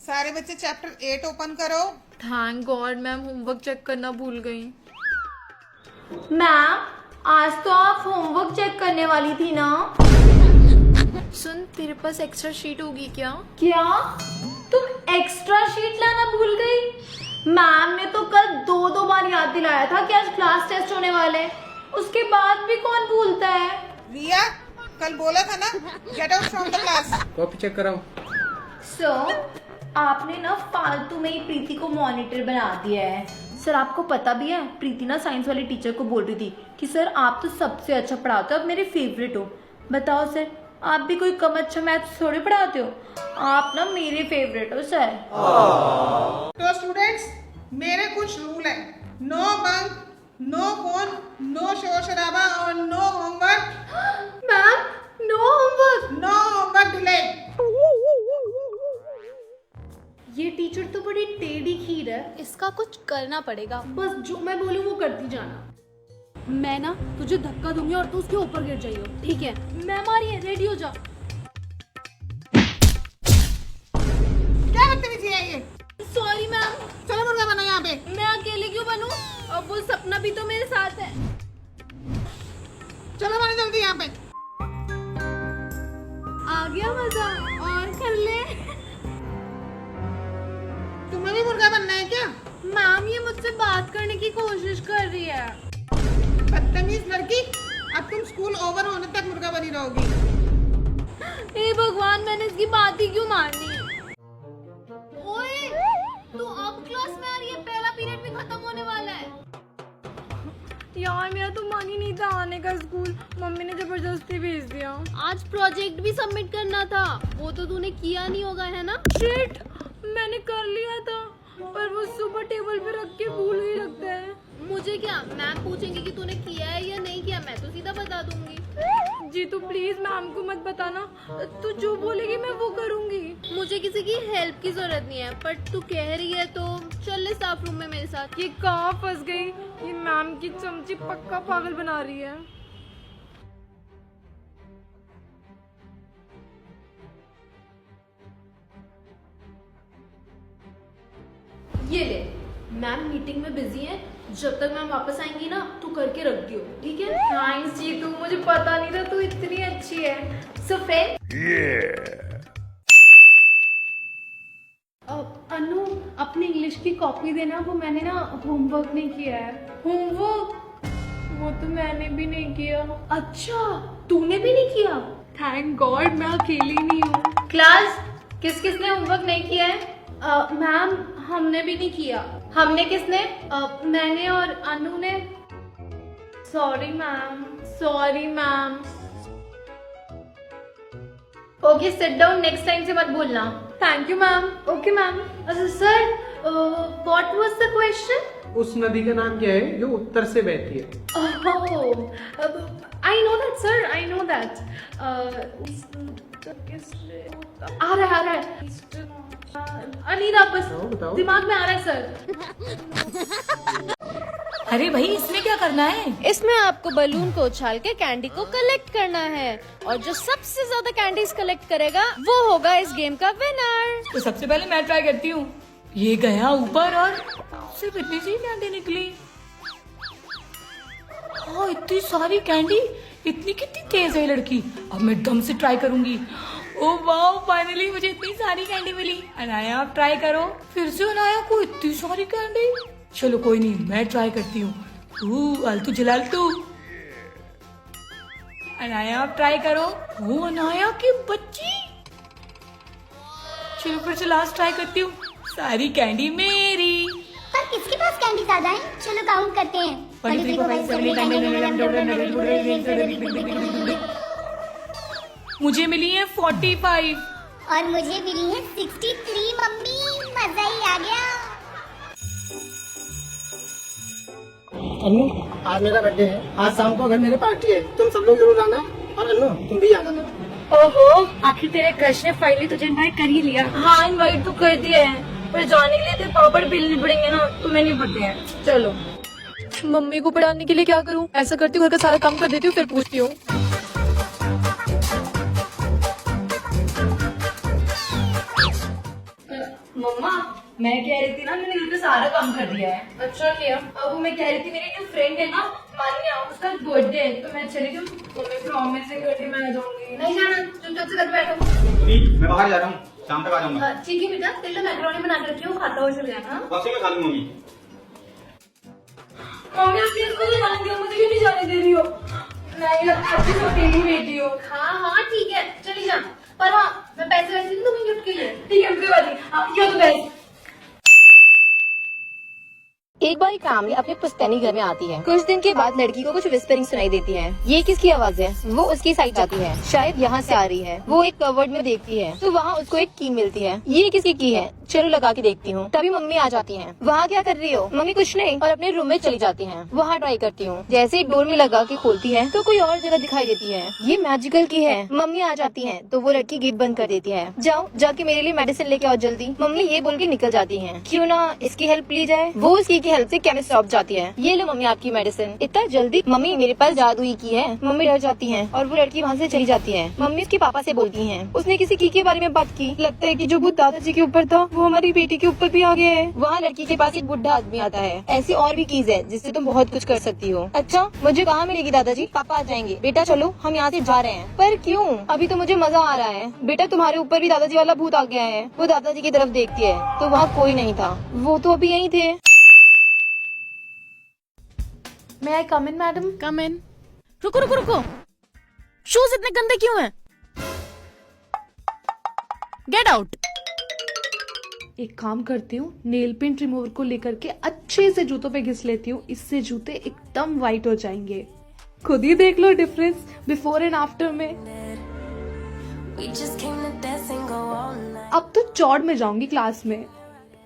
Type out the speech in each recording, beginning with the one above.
सारे बच्चे chapter 8 open करो। Thank god ma'am, homework check करना भूल गई। मैम, आज तो आप होमवर्क चेक करने वाली थी ना? सुन, तेरे पास एक्स्ट्रा शीट होगी क्या? क्या तुम एक्स्ट्रा शीट लाना भूल गई? मैम ने तो कल दो बार याद दिलाया था कि आज क्लास टेस्ट होने वाले हैं। उसके बाद भी कौन भूलता है? रिया, कल बोला था ना, get out from the class. Copy check कराओ। सर, आपने ना फालतू में ही प्रीति को मॉनिटर बना दिया है। सर, आपको पता भी है, प्रीति ना साइंस वाली टीचर को बोल रही थी कि सर आप तो सबसे अच्छा पढ़ाते हो, आप मेरे फेवरेट हो। बताओ सर, आप भी कोई कम अच्छा मैथ्स थोड़ी पढ़ाते हो, आप ना मेरे फेवरेट हो सर। तो स्टूडेंट्स, मेरे कुछ रूल है। No bunk, no phone, no शोर शराबा और no homework. Ma'am, no homework. No homework delayed. ये टीचर तो बड़ी टेढ़ी खीर है। इसका कुछ करना पड़ेगा। बस जो मैं बोलूँ वो करती जाना। मैं ना तुझे धक्का दूंगी और तू उसके ऊपर गिर जाइयो, ठीक है? मैम आ रही है, रेडी हो जा। क्या बदतमीजी है ये? Sorry ma'am. चलो मुर्गा बनो यहाँ पे। मैं अकेले क्यों बनूं? अब वो सपना भी तो मेरे साथ है। चलो बनो जल्दी यहाँ पे। आ गया मजा, और कर ले। तुम्हें भी मुर्गा बनना है क्या? मैम, ये मुझसे बात करने की कोशिश कर रही है। बदतमीज लड़की, अब तुम स्कूल ओवर होने तक मुर्गा बनी रहोगी। हे भगवान, मैंने इसकी बात ही क्यों मानी? ओए, तू अब क्लास में आ रही है, पहला पीरियड भी खत्म होने वाला है। यार मेरा तो मन ही नहीं था आने का स्कूल, मम्मी ने जबरदस्ती भेज दिया। आज प्रोजेक्ट भी सबमिट करना था, वो तो तूने किया नहीं होगा, है ना? शिट, मैंने कर लिया था पर वो सुबह टेबल पे रख के भूल ही लगता है। मुझे क्या, मैम पूछेंगे कि तूने किया है या नहीं किया, मैं तो सीधा बता दूंगी। जी तो प्लीज मैम को मत बताना, तू जो बोलेगी मैं वो करूंगी। मुझे किसी की हेल्प की जरूरत नहीं है, पर तू कह रही है तो चल ले स्टाफ रूम में मेरे साथ। ये कहाँ फंस गई, ये मैम की चमची पक्का पागल बना रही है। ये ले, मैम मीटिंग में बिजी है, जब तक मैम वापस आएंगी ना तू करके रख दियो, ठीक है? थैंक्स जी, तू मुझे पता नहीं था तू इतनी अच्छी है। सो फ्रेंड, अनु, अपनी इंग्लिश की कॉपी देना, वो मैंने ना होमवर्क नहीं किया है। होमवर्क? वो तो मैंने भी नहीं किया। अच्छा, तूने भी नहीं किया? थैंक गॉड मैं अकेली नहीं हूँ। क्लास, किस किसने होमवर्क नहीं किया है? मैम, हमने भी नहीं किया। हमने किसने? मैंने और अनु ने। Sorry ma'am, sorry ma'am. Okay, sit down, next time से मत भूलना। Thank you ma'am. Okay ma'am. Sir, what was the question? उस नदी का नाम क्या है जो उत्तर से बहती है? I know that sir, I know that. आ रहा है अनीता, बस बताओ। दिमाग में आ रहा है सर। अरे भाई, इसमें क्या करना है? इसमें आपको बलून को उछाल के कैंडी को कलेक्ट करना है और जो सबसे ज्यादा कैंडीज कलेक्ट करेगा वो होगा इस गेम का विनर। तो सबसे पहले मैं ट्राई करती हूँ। ये गया ऊपर और सिर्फ इतनी सी कैंडी निकली। हाँ, इतनी सारी कैंडी, इतनी कितनी तेज है ये लड़की। अब मैं दम से ट्राई करूंगी। ओ वाह, फाइनली मुझे इतनी सारी कैंडी मिली। अनाया, आप ट्राई करो। फिर से अनाया को इतनी सारी कैंडी। चलो कोई नहीं, मैं ट्राई करती हूँ। आलतू जलालतू। अनाया, आप ट्राई करो। ओ अनाया की बच्ची। चलो फिर से लास्ट ट्राई करती हूँ। सारी कैंडी मेरी। पर किसके पास कैंडी ज्यादा है? चलो काउंट करते हैं। 1 2 3 4 5 6 7 8 मुझे मिली है 45 और मुझे मिली है 63। मम्मी, मजा ही आ गया। अन्नू, आज मेरा बर्थडे है। आज शाम को घर मेरे पार्टी है, तुम सब लोग जरूर आना। और अन्नू, तुम भी आ जाना। ओहो, आखिर तेरे क्रश ने फाइनली तुझे इनवाइट कर ही लिया। हाँ, इनवाइट तो कर दिया है, पर जाने के लिए तेरे पापा बिल पड़ेंगे ना, तो मैं नहीं पड़ते हैं। चलो। मम्मी को पढ़ाने के लिए क्या करूँ? ऐसा करती हूँ, घर का सारा काम कर देती हूँ, फिर पूछती हूँ। मम्मा मैं कह रही थी ना, मैंने घर पे सारा काम कर दिया है। अच्छा किया। अब मैं कह रही थी मेरी जो फ्रेंड है ना मान्या, उसका बर्थडे है, तो मैं चली जाऊँ। मम्मी प्रॉमिस है करके मैं आ जाऊंगी। नहीं जाना, चुपचाप से घर पे बैठो। मैं बाहर जा रहा हूँ, शाम तक आ जाऊंगा। ठीक है बेटा, तेरे मैक्रोनी बना के रखी हो, खाता हुआ चले जाना। वापसी में खा लूंगी मम्मी। मम्मी आप प्लीज मुझे जाने दो, मुझे क्यों नहीं जाने दे रही हो? नहीं अच्छी तो अकेली बेटी हो। हाँ ठीक है चली जा, पर हाँ मैं पैसे वैसे नहीं दूंगी गिफ्ट के लिए। ठीक है कोई बात नहीं, ये तो बेस्ट। एक बार फैमिली अपने पुश्तैनी घर में आती है। कुछ दिन के बाद लड़की को कुछ विस्परिंग सुनाई देती है। ये किसकी आवाज है? वो उसकी साइड जाती है, शायद यहाँ से आ रही है। वो एक कवर्ड में देखती है तो वहाँ उसको एक की मिलती है। ये किसकी की है? चलो लगा के देखती हूँ। तभी मम्मी आ जाती है। वहाँ क्या कर रही हो? मम्मी कुछ नहीं, और अपने रूम में चली जाती है। वहाँ ट्राई करती हूँ। जैसे ही डोर में लगा के खोलती है तो कोई और जगह दिखाई देती है। ये मैजिकल की है। मम्मी आ जाती है तो वो लड़की गेट बंद कर देती है। जाओ जाके मेरे लिए मेडिसिन लेके आओ जल्दी। मम्मी ये बोल के निकल जाती है। क्यों ना इसकी हेल्प ली जाए। वो उसकी की हेल्प से केमिस्ट शॉप जाती है। ये लो मम्मी आपकी मेडिसिन। इतना जल्दी? मम्मी मेरे पास जादुई की है। मम्मी डर जाती है और वो लड़की वहाँ से चली जाती है। मम्मी उसके पापा से बोलती है उसने किसी की के बारे में बात की। लगता है कि जो भूत दादाजी के ऊपर था वो हमारी बेटी के ऊपर भी आ गया है। वहाँ लड़की के पास एक बुढ़ा आदमी आता है। ऐसी और भी कीज है जिससे तुम बहुत कुछ कर सकती हो। अच्छा मुझे कहाँ मिलेगी दादाजी? पापा आ जाएंगे। बेटा चलो हम यहाँ से जा रहे हैं। पर क्यों? अभी तो मुझे मजा आ रहा है। बेटा तुम्हारे ऊपर भी दादाजी वाला भूत आ गया है। वो दादाजी की तरफ देखती है तो वहाँ कोई नहीं था। वो तो अभी यहीं थे। May I come in, madam? Come in. रुको रुको रुको, शूज इतने गंदे क्यों हैं? Get out. एक काम करती हूँ, नेल पेंट रिमूवर को लेकर के अच्छे से जूतों पे घिस लेती हूँ। इससे जूते एकदम वाइट हो जाएंगे। खुद ही देख लो डिफरेंस बिफोर एंड आफ्टर में। अब तो चौड़ में जाऊंगी क्लास में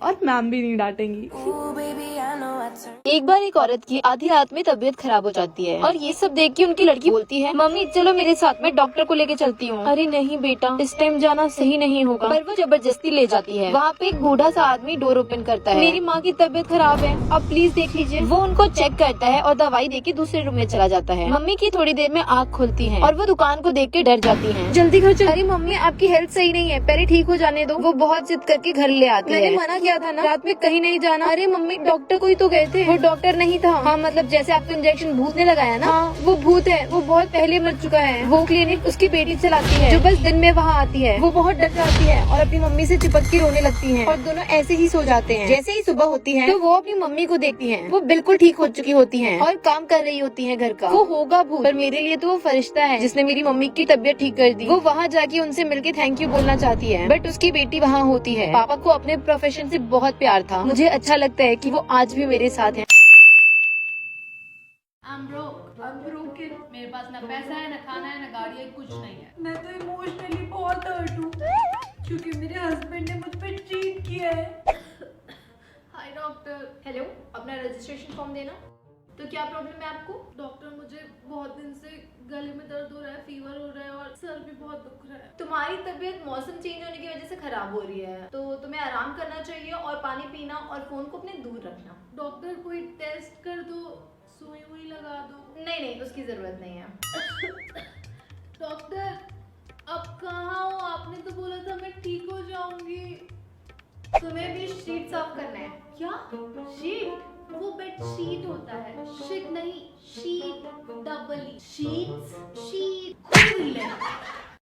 और मैम भी नहीं डांटेंगी। एक बार एक औरत की आधी रात में तबीयत खराब हो जाती है और ये सब देख के उनकी लड़की बोलती है मम्मी चलो मेरे साथ में डॉक्टर को लेके चलती हूँ। अरे नहीं बेटा इस टाइम जाना सही नहीं होगा। पर वो जबरदस्ती ले जाती है। वहाँ पे एक बूढ़ा सा आदमी डोर ओपन करता है। मेरी माँ की तबीयत खराब है, अब प्लीज देख लीजिए। वो उनको चेक करता है और दवाई देके दूसरे रूम में चला जाता है। मम्मी की थोड़ी देर में आँख खुलती है और वो दुकान को देख के डर जाती है। जल्दी घर चल। अरे मम्मी आपकी हेल्थ सही नहीं है, पहले ठीक हो जाने दो। वो बहुत जिद करके घर ले आती है। मैंने मना किया था ना रात में कहीं नहीं जाना। अरे मम्मी डॉक्टर को ही तो गए थे। वो डॉक्टर नहीं था। हाँ मतलब जैसे आपको इंजेक्शन भूत ने लगाया ना। हाँ वो भूत है, वो बहुत पहले मर चुका है। वो क्लिनिक उसकी बेटी चलाती है जो बस दिन में वहाँ आती है। वो बहुत डर जाती है और अपनी मम्मी से चिपक के रोने लगती है और दोनों ऐसे ही सो जाते हैं। जैसे ही सुबह होती है तो वो अपनी मम्मी को देखती है। वो बिल्कुल ठीक हो चुकी होती है और काम कर रही होती है घर का। वो होगा भूत पर मेरे लिए तो वो फरिश्ता है जिसने मेरी मम्मी की तबीयत ठीक कर दी। वो वहाँ जाके उनसे मिलके थैंक यू बोलना चाहती है बट उसकी बेटी वहाँ होती है। पापा को अपने प्रोफेशन से बहुत प्यार था। मुझे अच्छा लगता है कि वो आज भी मेरे साथ है। I'm broken. मेरे पास ना पैसा है, ना खाना है, ना गाड़ी है, कुछ नहीं है। मैं तो इमोशनली बहुत हर्ट हूँ क्योंकि मेरे हस्बैंड ने मुझ पर चीट किया है। हाय डॉक्टर। हेलो, अपना रजिस्ट्रेशन फॉर्म देना। तो क्या प्रॉब्लम है आपको? डॉक्टर मुझे बहुत दिन से गले में दर्द हो रहा है, फीवर हो रहा है और सर भी बहुत दुख रहा है। तुम्हारी तबीयत मौसम चेंज होने की वजह से खराब हो रही है तो तुम्हें आराम करना चाहिए और पानी पीना और फोन को अपने दूर रखना। डॉक्टर कोई टेस्ट कर दो, सुई हुई लगा दो। नहीं नहीं उसकी जरूरत नहीं है। डॉक्टर अब कहाँ हो? आपने तो बोला था मैं ठीक हो जाऊंगी। तुम्हें भी शीट साफ करना है। क्या शीट? वो बेड शीट होता है, शीट नहीं, शीट डबल शीट। शीट